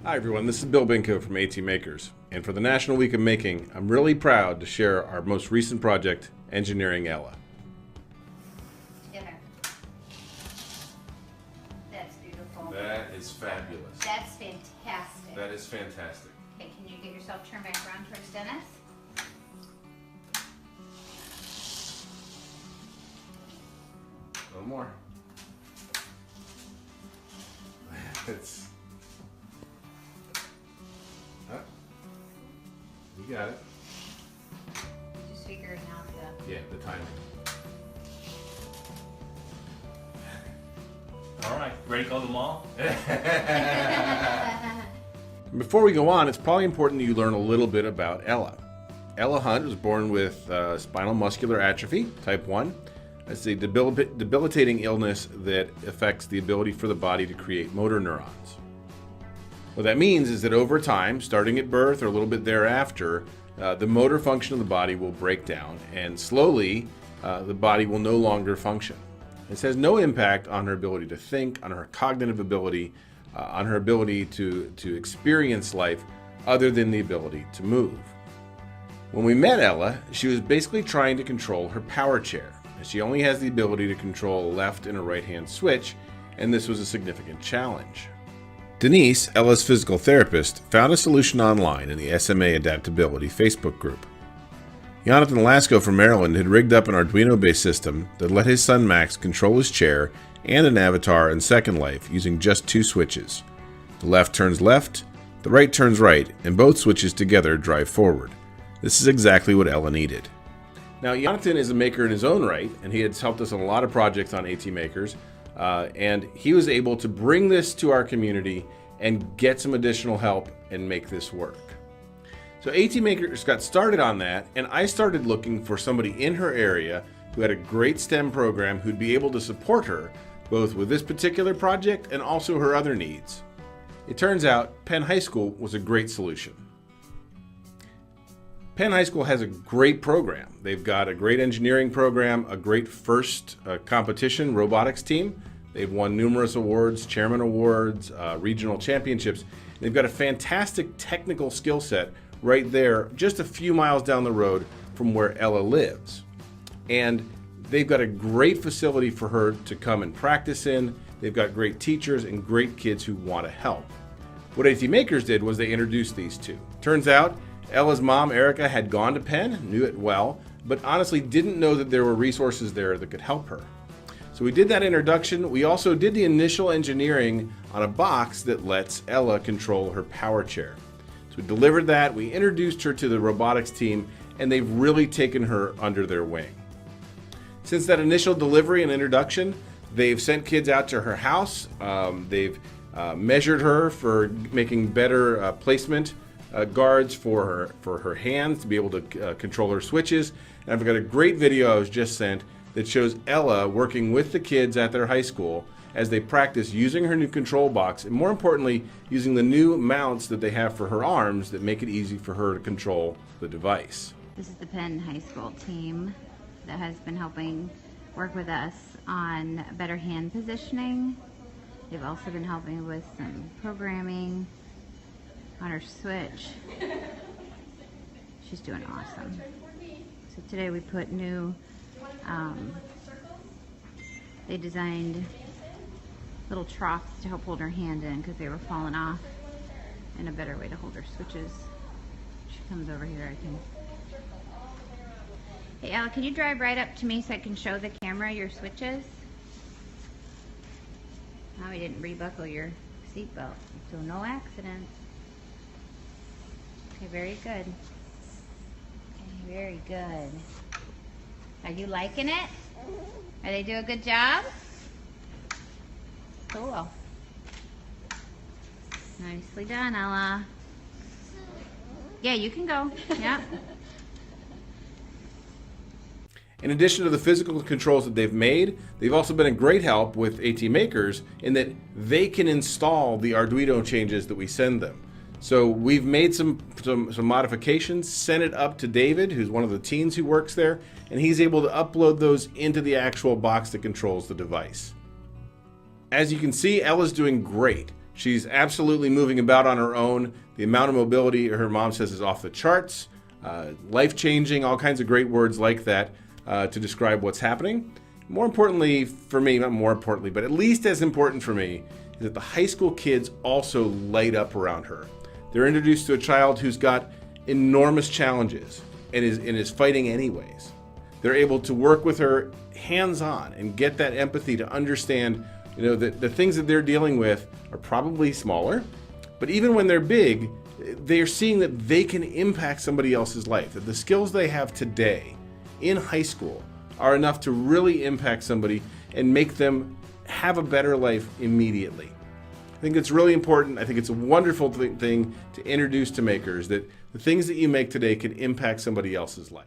Hi everyone, this is Bill Binko from AT Makers, and for the National Week of Making, I'm really proud to share our most recent project, Engineering Ella. Together. That's beautiful. That is fabulous. That's fantastic. That is fantastic. Okay, can you get yourself turned back around towards Dennis? A little more. It's... You got it. Just figuring out the... Yeah, the timing. All right, ready to go to the mall? Before we go on, it's probably important that you learn a little bit about Ella. Ella Hunt was born with spinal muscular atrophy, type 1. It's a debilitating illness that affects the ability for the body to create motor neurons. What that means is that over time, starting at birth or a little bit thereafter, the motor function of the body will break down, and slowly the body will no longer function. This has no impact on her ability to think, on her cognitive ability, on her ability to experience life other than the ability to move. When we met Ella, she was basically trying to control her power chair. She only has the ability to control a left and a right-hand switch, and this was a significant challenge. Denise, Ella's physical therapist, found a solution online in the SMA Adaptability Facebook group. Jonathan Lasco from Maryland had rigged up an Arduino-based system that let his son Max control his chair and an avatar in Second Life using just 2 switches. The left turns left, the right turns right, and both switches together drive forward. This is exactly what Ella needed. Now, Jonathan is a maker in his own right, and he has helped us on a lot of projects on AT Makers, and he was able to bring this to our community and get some additional help and make this work. So AT Makers got started on that, and I started looking for somebody in her area who had a great STEM program who'd be able to support her, both with this particular project and also her other needs. It turns out Penn High School was a great solution. Penn High School has a great program. They've got a great engineering program, a great first competition robotics team. They've won numerous awards, chairman awards, regional championships. They've got a fantastic technical skill set right there, just a few miles down the road from where Ella lives. And they've got a great facility for her to come and practice in. They've got great teachers and great kids who want to help. What AT Makers did was they introduced these two. Turns out Ella's mom, Erica, had gone to Penn, knew it well, but honestly didn't know that there were resources there that could help her. So we did that introduction. We also did the initial engineering on a box that lets Ella control her power chair. So we delivered that, we introduced her to the robotics team, and they've really taken her under their wing. Since that initial delivery and introduction, they've sent kids out to her house. They've measured her for making better placement guards for her hands to be able to control her switches. And I've got a great video I was just sent that shows Ella working with the kids at their high school as they practice using her new control box, and more importantly, using the new mounts that they have for her arms that make it easy for her to control the device. This is the Penn High School team that has been helping work with us on better hand positioning. They've also been helping with some programming on her switch. She's doing awesome. So today we put new, they designed little troughs to help hold her hand in because they were falling off, and a better way to hold her switches. She comes over here, I think. Hey Ella, can you drive right up to me so I can show the camera your switches? Now we didn't rebuckle your seatbelt, so no accidents. Okay, very good. Okay, very good. Are you liking it? Are they doing a good job? Cool. Nicely done, Ella. Yeah, you can go. Yeah. In addition to the physical controls that they've made, they've also been a great help with AT Makers in that they can install the Arduino changes that we send them. So we've made some modifications, sent it up to David, who's one of the teens who works there, and he's able to upload those into the actual box that controls the device. As you can see, Ella's doing great. She's absolutely moving about on her own. The amount of mobility, her mom says, is off the charts. Life-changing, all kinds of great words like that to describe what's happening. More importantly for me, not more importantly, but at least as important for me, is that the high school kids also light up around her. They're introduced to a child who's got enormous challenges and is fighting anyways. They're able to work with her hands-on and get that empathy to understand, that the things that they're dealing with are probably smaller, but even when they're big, they're seeing that they can impact somebody else's life, that the skills they have today in high school are enough to really impact somebody and make them have a better life immediately. I think it's really important. I think it's a wonderful thing to introduce to makers, that the things that you make today can impact somebody else's life.